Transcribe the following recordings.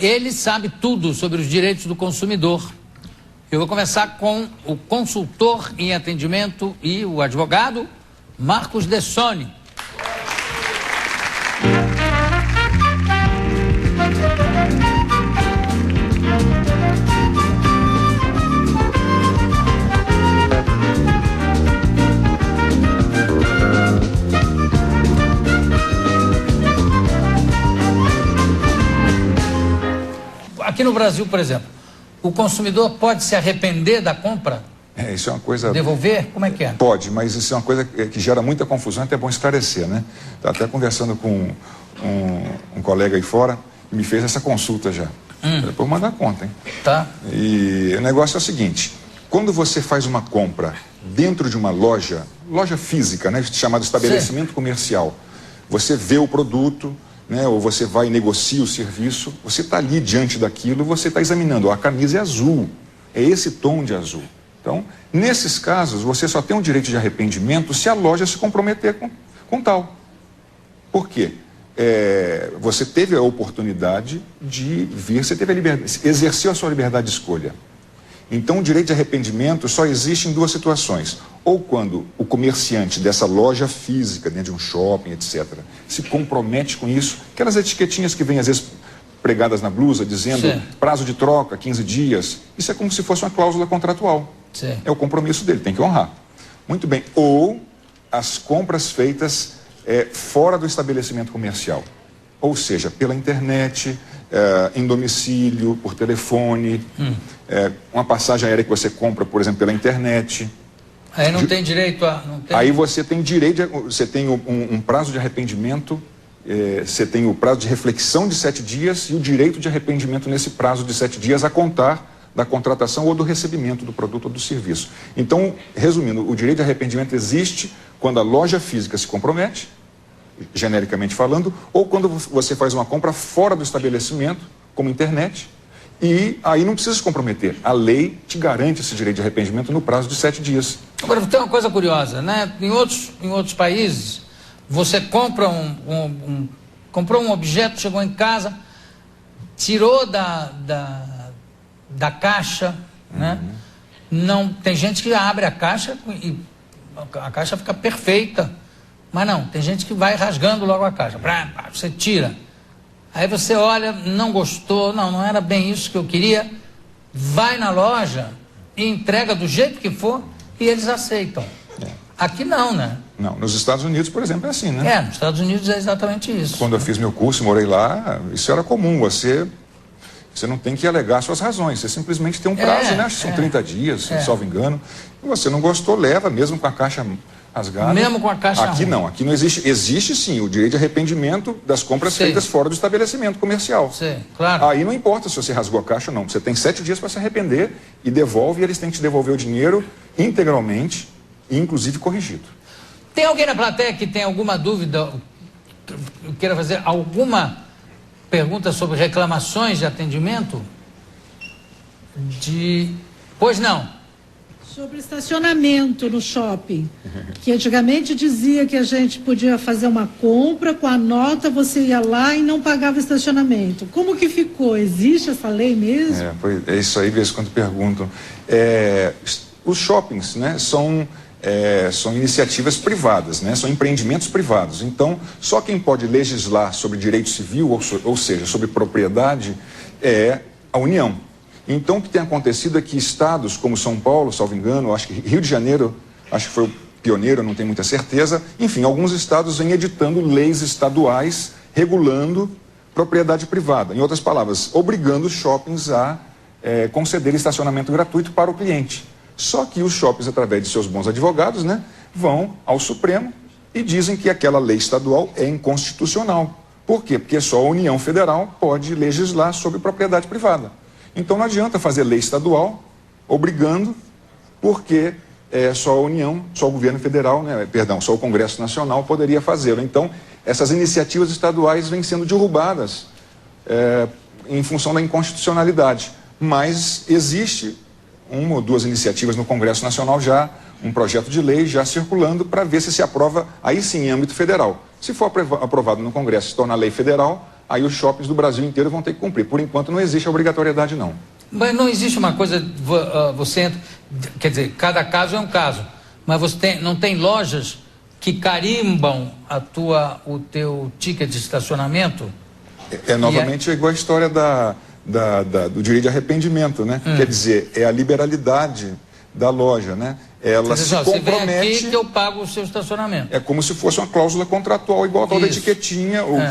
Ele sabe tudo sobre os direitos do consumidor. Eu vou começar com o consultor em atendimento e o advogado Marcos Dessoni. Aqui no Brasil, por exemplo, o consumidor pode se arrepender da compra? Isso é uma coisa... Devolver? Como é que é? Pode, mas isso é uma coisa que gera muita confusão, até é bom esclarecer, né? Estava até conversando com um colega aí fora, que me fez essa consulta já. Depois mandar conta, hein? Tá. E o negócio é o seguinte, quando você faz uma compra dentro de uma loja física, né, chamado estabelecimento comercial, você vê o produto, né, ou você vai e negocia o serviço, você está ali diante daquilo, você está examinando, a camisa é azul, é esse tom de azul. Então, nesses casos, você só tem um direito de arrependimento se a loja se comprometer com tal. Por quê? Você teve a oportunidade de vir, você teve a liberdade, exerceu a sua liberdade de escolha. Então, o direito de arrependimento só existe em duas situações. Ou quando o comerciante dessa loja física, dentro de um shopping, etc., se compromete com isso, aquelas etiquetinhas que vêm às vezes pregadas na blusa, dizendo prazo de troca, 15 dias, isso é como se fosse uma cláusula contratual. Sim. É o compromisso dele, tem que honrar. Muito bem. Ou as compras feitas fora do estabelecimento comercial. Ou seja, pela internet, em domicílio, por telefone, uma passagem aérea que você compra, por exemplo, pela internet. Aí não tem direito a... Não tem... Aí você tem direito, você tem um prazo de arrependimento, você tem o prazo de reflexão de 7 dias e o direito de arrependimento nesse prazo de 7 dias a contar da contratação ou do recebimento do produto ou do serviço. Então, resumindo, o direito de arrependimento existe quando a loja física se compromete, genericamente falando, ou quando você faz uma compra fora do estabelecimento, como internet, e aí não precisa se comprometer. A lei te garante esse direito de arrependimento no prazo de 7 dias. Agora, tem uma coisa curiosa, né? Em outros países, você compra comprou um objeto, chegou em casa, tirou da caixa, né? Não, tem gente que abre a caixa e a caixa fica perfeita, mas não, tem gente que vai rasgando logo a caixa, você tira, aí você olha, não gostou, não era bem isso que eu queria, vai na loja e entrega do jeito que for e eles aceitam. Aqui não, né? Não, nos Estados Unidos, por exemplo, é assim, né? Nos Estados Unidos é exatamente isso. Quando eu fiz meu curso, morei lá, isso era comum, você não tem que alegar suas razões, você simplesmente tem um prazo, né? Acho que são 30 dias, salvo engano. E você não gostou, leva, mesmo com a caixa rasgada. Mesmo com a caixa Aqui ruim. não, aqui não existe. Existe sim o direito de arrependimento das compras feitas fora do estabelecimento comercial. Claro. Aí não importa se você rasgou a caixa ou não, você tem 7 dias para se arrepender e devolve, e eles têm que te devolver o dinheiro integralmente e inclusive corrigido. Tem alguém na plateia que tem alguma dúvida, queira fazer alguma pergunta sobre reclamações de atendimento? Pois não. Sobre estacionamento no shopping, que antigamente dizia que a gente podia fazer uma compra, com a nota você ia lá e não pagava estacionamento. Como que ficou? Existe essa lei mesmo? É isso aí, de vez em quando perguntam. Os shoppings, né, são iniciativas privadas, né, são empreendimentos privados. Então, só quem pode legislar sobre direito civil, ou seja, sobre propriedade, é a União. Então, o que tem acontecido é que estados como São Paulo, salvo engano, acho que Rio de Janeiro, acho que foi o pioneiro, não tenho muita certeza, enfim, alguns estados vêm editando leis estaduais regulando propriedade privada. Em outras palavras, obrigando os shoppings a conceder estacionamento gratuito para o cliente. Só que os shoppings, através de seus bons advogados, né, vão ao Supremo e dizem que aquela lei estadual é inconstitucional. Por quê? Porque só a União Federal pode legislar sobre propriedade privada. Então não adianta fazer lei estadual obrigando, porque só a União, só o governo federal, né, só o Congresso Nacional poderia fazê-lo. Então essas iniciativas estaduais vêm sendo derrubadas em função da inconstitucionalidade. Mas existe uma ou duas iniciativas no Congresso Nacional já, um projeto de lei já circulando para ver se aprova, aí sim, em âmbito federal. Se for aprovado no Congresso e se torna lei federal, aí os shoppings do Brasil inteiro vão ter que cumprir. Por enquanto não existe a obrigatoriedade, não. Mas não existe uma coisa, você entra, quer dizer, cada caso é um caso, mas não tem lojas que carimbam o teu ticket de estacionamento? Novamente é igual a história do direito de arrependimento, né? Quer dizer, é a liberalidade da loja, né? Ela se compromete... Você vem aqui que eu pago o seu estacionamento. É como se fosse uma cláusula contratual, igual a tal da etiquetinha, ou o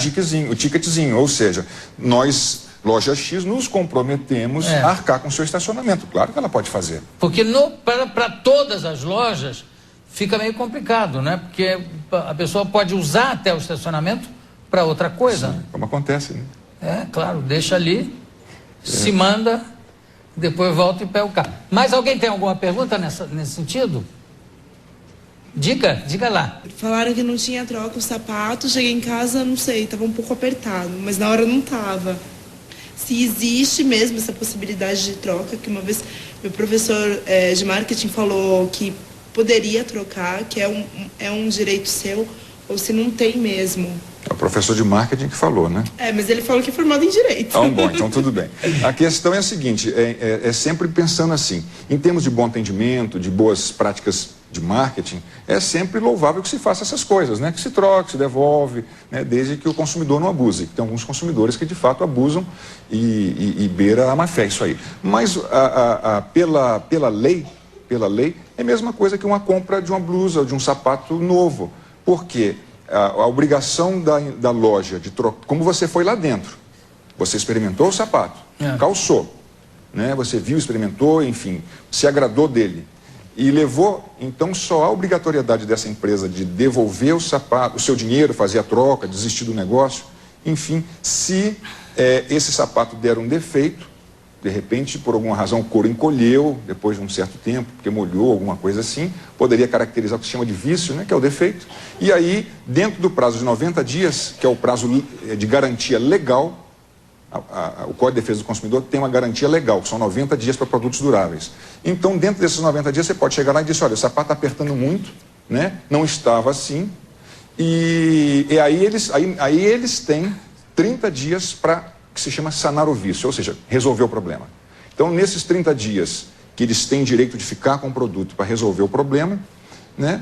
ticketzinho. Ou seja, nós, loja X, nos comprometemos a arcar com o seu estacionamento. Claro que ela pode fazer. Porque para todas as lojas fica meio complicado, né? Porque a pessoa pode usar até o estacionamento para outra coisa. Sim, como acontece, né? Claro, deixa ali, se manda, depois volta e pega o carro. Mas alguém tem alguma pergunta nesse sentido? Diga lá. Falaram que não tinha troca o sapato, cheguei em casa, não sei, estava um pouco apertado, mas na hora não estava. Se existe mesmo essa possibilidade de troca, que uma vez meu professor de marketing falou que poderia trocar, que é um direito seu, ou se não tem mesmo. É o professor de marketing que falou, né? Mas ele falou que é formado em direito. Então tudo bem. A questão é a seguinte, é sempre pensando assim, em termos de bom atendimento, de boas práticas de marketing, é sempre louvável que se faça essas coisas, né? Que se troque, se devolve, né? Desde que o consumidor não abuse. Tem alguns consumidores que de fato abusam e beira a má fé isso aí. Mas pela lei, é a mesma coisa que uma compra de uma blusa ou de um sapato novo. Por quê? A obrigação da loja de trocar, como você foi lá dentro, você experimentou o sapato, calçou, né? Você viu, experimentou, enfim, se agradou dele e levou, então só há obrigatoriedade dessa empresa de devolver o sapato, o seu dinheiro, fazer a troca, desistir do negócio, enfim, se esse sapato der um defeito, de repente, por alguma razão, o couro encolheu depois de um certo tempo, porque molhou, alguma coisa assim, poderia caracterizar o que se chama de vício, né, que é o defeito. E aí, dentro do prazo de 90 dias, que é o prazo de garantia legal, o Código de Defesa do Consumidor tem uma garantia legal, que são 90 dias para produtos duráveis. Então, dentro desses 90 dias, você pode chegar lá e dizer, olha, o sapato está apertando muito, né, não estava assim, e aí eles têm 30 dias para que se chama sanar o vício, ou seja, resolver o problema. Então, nesses 30 dias que eles têm direito de ficar com o produto para resolver o problema, né,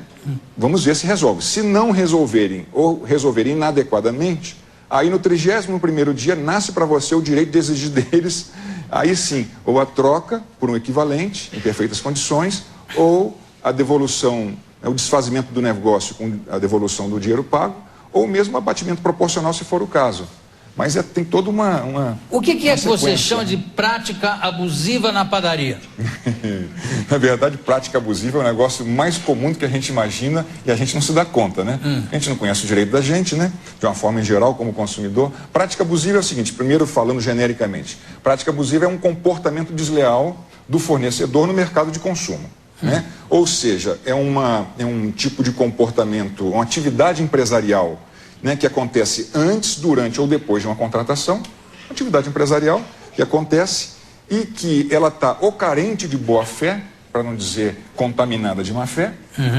vamos ver se resolve. Se não resolverem ou resolverem inadequadamente, aí no 31º dia nasce para você o direito de exigir deles, aí sim, ou a troca por um equivalente, em perfeitas condições, ou a devolução, o desfazimento do negócio com a devolução do dinheiro pago, ou mesmo abatimento proporcional se for o caso. Mas tem toda uma O que é que você chama de prática abusiva na padaria? Na verdade, prática abusiva é o negócio mais comum do que a gente imagina e a gente não se dá conta, né? A gente não conhece o direito da gente, né? De uma forma em geral, como consumidor. Prática abusiva é o seguinte, primeiro falando genericamente. Prática abusiva é um comportamento desleal do fornecedor no mercado de consumo, né? Ou seja, é um tipo de comportamento, uma atividade empresarial, né, que acontece antes, durante ou depois de uma contratação, atividade empresarial que acontece e que ela está ou carente de boa fé, para não dizer contaminada de má fé,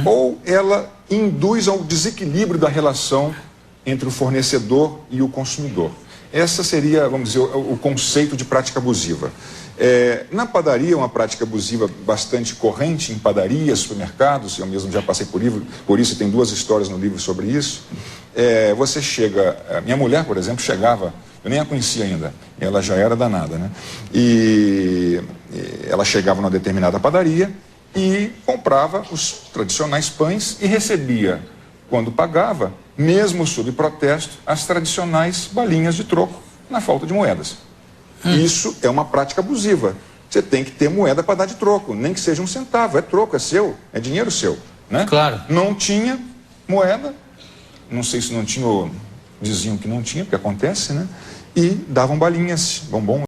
ou ela induz ao desequilíbrio da relação entre o fornecedor e o consumidor. Essa seria, vamos dizer, o conceito de prática abusiva. Na padaria, uma prática abusiva bastante corrente em padarias, supermercados, eu mesmo já passei por isso, e tem 2 histórias no livro sobre isso. Você chega, minha mulher, por exemplo, chegava, eu nem a conhecia ainda, ela já era danada, né? E ela chegava numa determinada padaria e comprava os tradicionais pães e recebia, quando pagava, mesmo sob protesto, as tradicionais balinhas de troco na falta de moedas. Isso é uma prática abusiva. Você tem que ter moeda para dar de troco, nem que seja 1 centavo, é troco, é seu, é dinheiro seu, né? Claro. Não tinha moeda, não sei se não tinha, diziam que não tinha, porque acontece, né? E davam balinhas, bombom.